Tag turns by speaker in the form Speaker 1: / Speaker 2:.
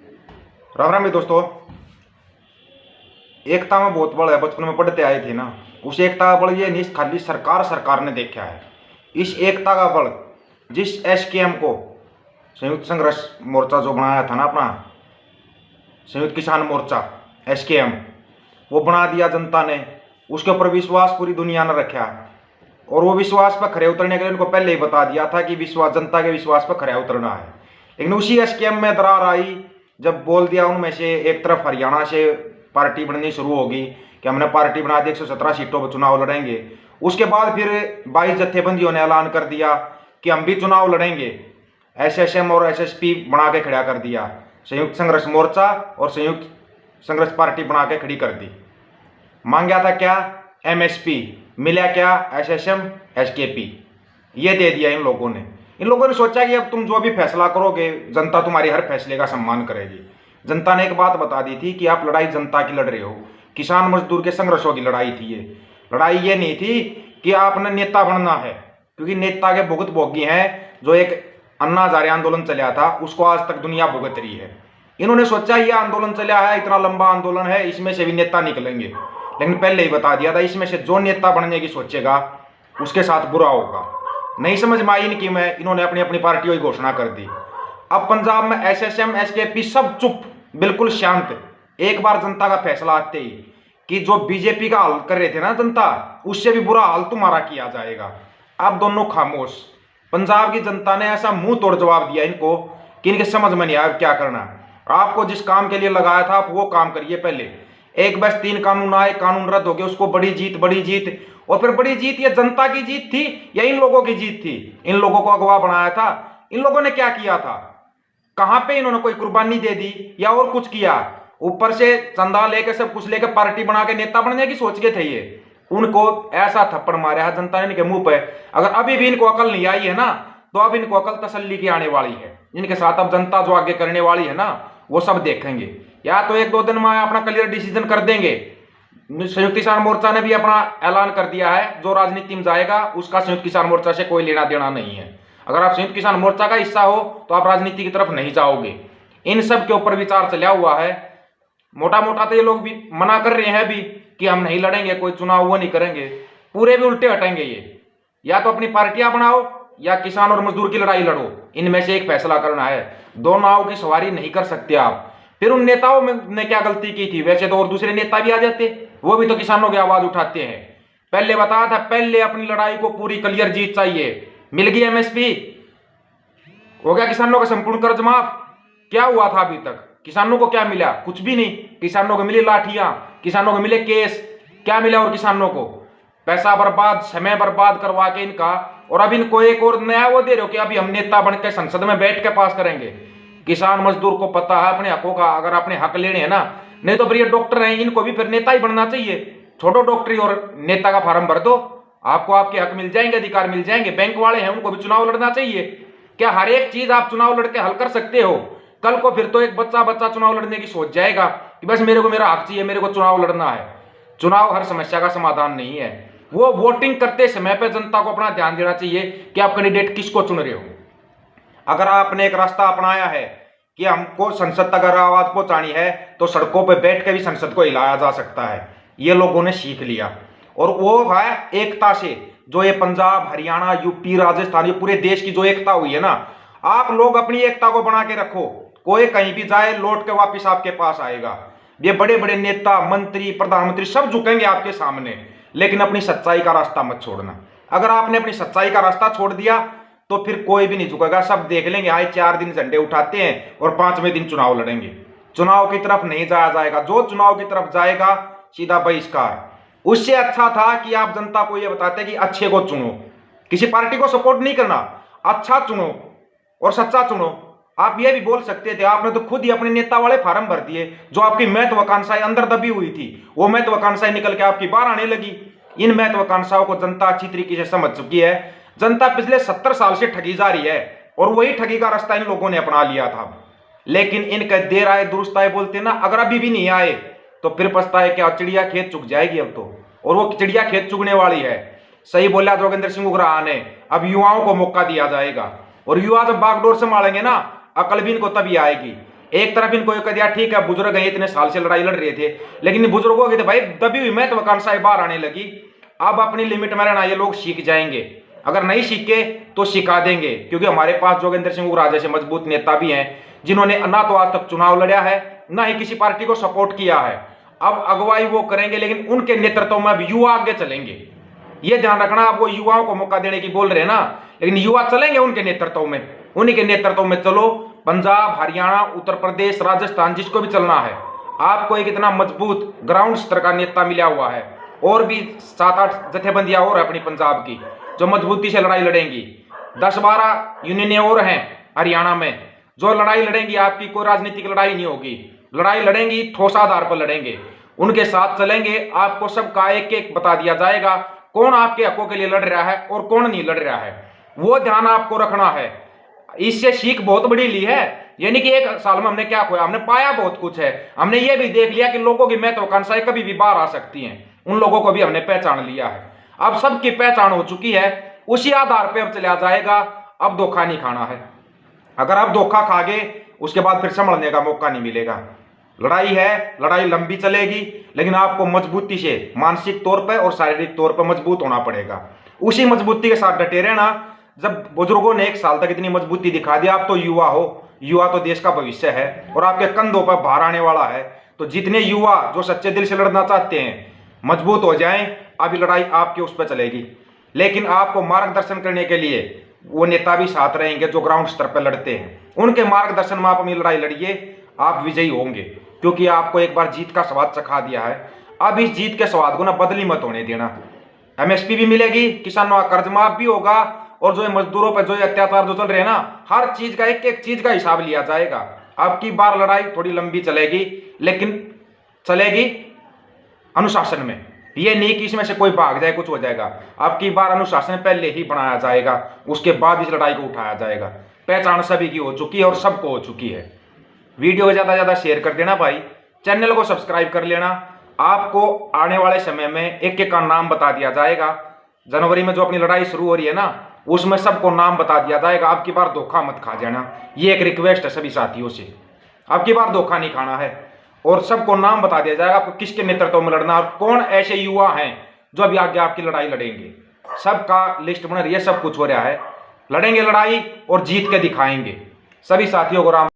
Speaker 1: राम राम भी दोस्तों। एकता में बहुत बड़ है, बचपन में पढ़ते आए थे ना। उस एकता का बल ये नहीं खाली सरकार सरकार ने देखा है। इस एकता का बल जिस एसकेएम को, संयुक्त संघर्ष मोर्चा जो बनाया था ना अपना, संयुक्त किसान मोर्चा एसकेएम, वो बना दिया जनता ने। उसके ऊपर विश्वास पूरी दुनिया ने रखा और वो विश्वास पर खरे उतरने के लिए उनको पहले ही बता दिया था कि विश्वास, जनता के विश्वास पर खरे उतरना है। लेकिन उसी एसकेएम में दरार आई जब बोल दिया उनमें से एक तरफ हरियाणा से पार्टी बननी शुरू होगी कि हमने पार्टी बना दी, 117 सीटों पर चुनाव लड़ेंगे। उसके बाद फिर 22 जत्थेबंदियों ने ऐलान कर दिया कि हम भी चुनाव लड़ेंगे। एसएसएम और एसएसपी बना के खड़ा कर दिया, संयुक्त संघर्ष मोर्चा और संयुक्त संघर्ष पार्टी बना के खड़ी कर दी। मांगा था क्या? एमएसपी। मिला क्या? SSM SKP. ये दे दिया इन लोगों ने। इन लोगों ने सोचा कि अब तुम जो भी फैसला करोगे जनता तुम्हारी हर फैसले का सम्मान करेगी। जनता ने एक बात बता दी थी कि आप लड़ाई जनता की लड़ रहे हो, किसान मजदूर के संघर्षों की लड़ाई थी ये। लड़ाई ये नहीं थी कि आपने नेता बनना है, क्योंकि नेता के भुगत भोगी हैं। जो एक अन्ना हजारे आंदोलन चला था उसको आज तक दुनिया भुगत रही है। इन्होंने सोचा ये आंदोलन चला है, इतना लंबा आंदोलन है, इसमें से भी नेता निकलेंगे। लेकिन पहले ही बता दिया था इसमें से जो नेता बनने की सोचेगा उसके साथ बुरा होगा। नहीं समझ में आई इनकी मैं, इन्होंने अपनी अपनी पार्टियों की घोषणा कर दी। अब पंजाब में एसएसएम एसकेपी सब चुप, बिल्कुल शांत। एक बार जनता का फैसला आते ही कि जो बीजेपी का हाल कर रहे थे ना जनता, उससे भी बुरा हाल तुम्हारा किया जाएगा। अब दोनों खामोश। पंजाब की जनता ने ऐसा मुंह तोड़ जवाब दिया इनको कि इनके समझ में नहीं आया क्या करना। आपको जिस काम के लिए लगाया था आप वो काम करिए। पहले एक बस 3 कानून आए, कानून रद्द हो गए, उसको बड़ी जीत बड़ी जीत। और फिर बड़ी जीत ये जनता की जीत थी या इन लोगों की जीत थी? इन लोगों को अगवा बनाया था। इन लोगों ने क्या किया था? कहां पे इन्होंने कोई कुर्बानी दे दी या और कुछ किया? ऊपर से चंदा लेके सब कुछ लेके पार्टी बना के नेता बनने की सोच के थे ये। उनको ऐसा थप्पड़ मारा है जनता ने इनके मुंह पे। अगर अभी भी इनको अकल नहीं आई है ना, तो अब इनको अकल तसल्ली की आने वाली है। इनके साथ अब जनता जो आगे करने वाली है ना, वो सब देखेंगे। या तो 1-2 दिन में अपना क्लियर डिसीजन कर देंगे। संयुक्त किसान मोर्चा ने भी अपना ऐलान कर दिया है, जो राजनीति में जाएगा उसका संयुक्त किसान मोर्चा से कोई लेना देना नहीं है। अगर आप संयुक्त किसान मोर्चा का हिस्सा हो तो आप राजनीति की तरफ नहीं जाओगे। इन सब के ऊपर विचार चला हुआ है। मोटा मोटा तो ये लोग भी मना कर रहे हैं भी कि हम नहीं लड़ेंगे, कोई चुनाव वो नहीं करेंगे। पूरे भी उल्टे हटेंगे ये। या तो अपनी पार्टियां बनाओ या किसान और मजदूर की लड़ाई लड़ो, इनमें से एक फैसला करना है। दो नाव की सवारी नहीं कर सकते आप। फिर उन नेताओं ने क्या गलती की थी? वैसे तो और दूसरे नेता भी आ जाते, वो भी तो किसानों की आवाज उठाते हैं। पहले बताया था, पहले अपनी लड़ाई को पूरी क्लियर जीत चाहिए। मिल गई एमएसपी, हो गया किसानों का संपूर्ण कर्ज माफ। क्या हुआ था अभी तक? किसानों को क्या मिला? कुछ भी नहीं। किसानों को मिली लाठियां, किसानों को मिले केस। क्या मिला? और किसानों को पैसा बर्बाद, समय बर्बाद करवा के इनका। और अब इनको एक और नया वो दे रहे हो कि अभी हम नेता बनकर संसद में बैठ के पास करेंगे। किसान मजदूर को पता है अपने हकों का, अगर अपने हक लेने हैं ना। नहीं तो फिर ये डॉक्टर हैं, इनको भी फिर नेता ही बनना चाहिए। छोड़ो डॉक्टरी और नेता का फार्म भर दो, आपको आपके हक मिल जाएंगे, अधिकार मिल जाएंगे। बैंक वाले हैं, उनको भी चुनाव लड़ना चाहिए। क्या हर एक चीज आप चुनाव लड़के हल कर सकते हो? कल को फिर तो एक बच्चा बच्चा चुनाव लड़ने की सोच जाएगा कि बस मेरे को मेरा हक चाहिए, मेरे को चुनाव लड़ना है। चुनाव हर समस्या का समाधान नहीं है। वो वोटिंग करते समय पे जनता को अपना ध्यान देना चाहिए कि आप कैंडिडेट किसको चुन रहे हो। अगर आपने एक रास्ता अपनाया है कि हमको संसद तक अगर आवाज पहुंचानी है तो सड़कों पर बैठ के भी संसद को हिलाया जा सकता है। ये लोगों ने सीख लिया। और वो है एकता से, जो ये पंजाब, हरियाणा, यूपी, राजस्थान, ये पूरे देश की जो एकता हुई है ना। आप लोग अपनी एकता को बना के रखो। कोई कहीं भी जाए लौट के वापिस आपके पास आएगा। ये बड़े बड़े नेता, मंत्री, प्रधानमंत्री सब झुकेंगे आपके सामने, लेकिन अपनी सच्चाई का रास्ता मत छोड़ना। अगर आपने अपनी सच्चाई का रास्ता छोड़ दिया तो फिर कोई भी नहीं झुकेगा। सब देख लेंगे, आए 4 दिन झंडे उठाते हैं और 5वें दिन चुनाव लड़ेंगे। चुनाव की तरफ नहीं जाया जाएगा। जो चुनाव की तरफ जाएगा सीधा बहिष्कार। उससे अच्छा था कि आप जनता को यह बताते कि अच्छे को चुनो, किसी पार्टी को सपोर्ट नहीं करना, अच्छा चुनो और सच्चा चुनो। आप ये भी बोल सकते थे, आपने तो खुद ही अपने नेता वाले फार्म भर दिए। जो आपकी महत्वाकांक्षाएं अंदर दबी हुई थी, वो महत्वाकांक्षाएं निकल के आपकी बाहर आने लगी। इन महत्वाकांक्षाओं को जनता अच्छी तरीके से समझ चुकी है। जनता पिछले 70 साल से ठगी जा रही है और वही ठगी का रास्ता इन लोगों ने अपना लिया था। लेकिन इनका देर आए दुरुस्त आए बोलते ना, अगर अभी भी नहीं आए तो फिर पछताए क्या? चिड़िया खेत चुग जाएगी अब तो, और वो चिड़िया खेत चुगने वाली है। सही बोला जोगिंदर सिंह उग्राह ने। अब युवाओं को मौका दिया जाएगा और युवा जब बागडोर संभालेंगे ना, अकल भी इनको तभी आएगी। एक तरफ इनको कह दिया ठीक है बुजुर्ग हैं इतने साल से लड़ाई लड़ रहे थे, लेकिन इन बुजुर्गों की तो भाई दबी हुई महत्वाकांक्षाएं बाहर आने लगी। अब अपनी लिमिट में रहना ये लोग सीख जाएंगे, अगर नहीं सीखे तो सिखा देंगे, क्योंकि हमारे पास जोगेंद्र सिंह उराव जैसे मजबूत नेता भी हैं जिन्होंने ना तो आज तक चुनाव लड़ा है ना ही किसी पार्टी को सपोर्ट किया है। अब अगुवाई वो करेंगे, लेकिन उनके नेतृत्व में अब युवा आगे चलेंगे। ये ध्यान रखना, आप वो युवाओं को मौका देने की बोल रहे हैं ना, लेकिन युवा चलेंगे उनके नेतृत्व में, उन्हीं के नेतृत्व में चलो। पंजाब, हरियाणा, उत्तर प्रदेश, राजस्थान, जिसको भी चलना है, आपको एक इतना मजबूत ग्राउंड स्तर का नेता मिला हुआ है। और भी 7-8 जथेबंदियां और है अपनी पंजाब की जो मजबूती से लड़ाई लड़ेंगी। 10-12 यूनियनें और हैं हरियाणा में जो लड़ाई लड़ेंगी। आपकी कोई राजनीतिक लड़ाई नहीं होगी, लड़ाई लड़ेंगी ठोस आधार पर लड़ेंगे, उनके साथ चलेंगे। आपको सबका एक एक बता दिया जाएगा कौन आपके हकों के लिए लड़ रहा है और कौन नहीं लड़ रहा है, वो ध्यान आपको रखना है। इससे सीख बहुत बड़ी ली है, यानी कि 1 साल में हमने क्या खोया, हमने पाया बहुत कुछ है। हमने ये भी देख लिया कि लोगों की महत्वाकांक्षाएं कभी भी बाहर आ सकती हैं, उन लोगों को भी हमने पहचान लिया है। अब सबकी पहचान हो चुकी है, उसी आधार पर अब चला जाएगा। अब धोखा नहीं खाना है, अगर आप धोखा खागे उसके बाद फिर संभलने का मौका नहीं मिलेगा। लड़ाई है, लड़ाई लंबी चलेगी, लेकिन आपको मजबूती से मानसिक तौर पर और शारीरिक तौर पर मजबूत होना पड़ेगा। उसी मजबूती के साथ डटे रहना। जब बुजुर्गों ने 1 साल तक इतनी मजबूती दिखा दी, आप तो युवा हो, युवा तो देश का भविष्य है और आपके कंधों पर भार आने वाला है। तो जितने युवा जो सच्चे दिल से लड़ना चाहते हैं मजबूत हो जाएं, अभी लड़ाई आपके उस पर चलेगी। लेकिन आपको मार्गदर्शन करने के लिए वो नेता भी साथ रहेंगे जो ग्राउंड स्तर पर लड़ते हैं, उनके मार्गदर्शन में आप अपनी लड़ाई लड़िए, आप विजयी होंगे। क्योंकि आपको एक बार जीत का स्वाद चखा दिया है, अब इस जीत के स्वाद को ना बदली मत होने देना। एमएसपी भी मिलेगी, किसानों का कर्ज माफ भी होगा, और जो मजदूरों पर जो अत्याचार जो चल रहे हैं ना, हर चीज का एक एक चीज का हिसाब लिया जाएगा। आपकी बार लड़ाई थोड़ी लंबी चलेगी, लेकिन चलेगी अनुशासन में। ये नहीं कि इसमें से कोई भाग जाए कुछ हो जाएगा। आपकी बार अनुशासन पहले ही बनाया जाएगा, उसके बाद इस लड़ाई को उठाया जाएगा। पहचान सभी की हो चुकी है और सबको हो चुकी है। वीडियो को ज़्यादा ज़्यादा शेयर कर देना भाई, चैनल को सब्सक्राइब कर लेना। आपको आने वाले समय में एक एक का नाम बता दिया जाएगा। जनवरी में जो अपनी लड़ाई शुरू हो रही है ना, उसमें सबको नाम बता दिया जाएगा। आपकी बार धोखा मत खा जाना, ये एक रिक्वेस्ट है सभी साथियों से। आपकी बार धोखा नहीं खाना है और सबको नाम बता दिया जाएगा आपको किसके नेतृत्व में लड़ना और कौन ऐसे युवा हैं जो अभी आगे आपकी लड़ाई लड़ेंगे। सबका लिस्ट बन रही है, सब कुछ हो रहा है। लड़ेंगे लड़ाई और जीत के दिखाएंगे। सभी साथियों को राम।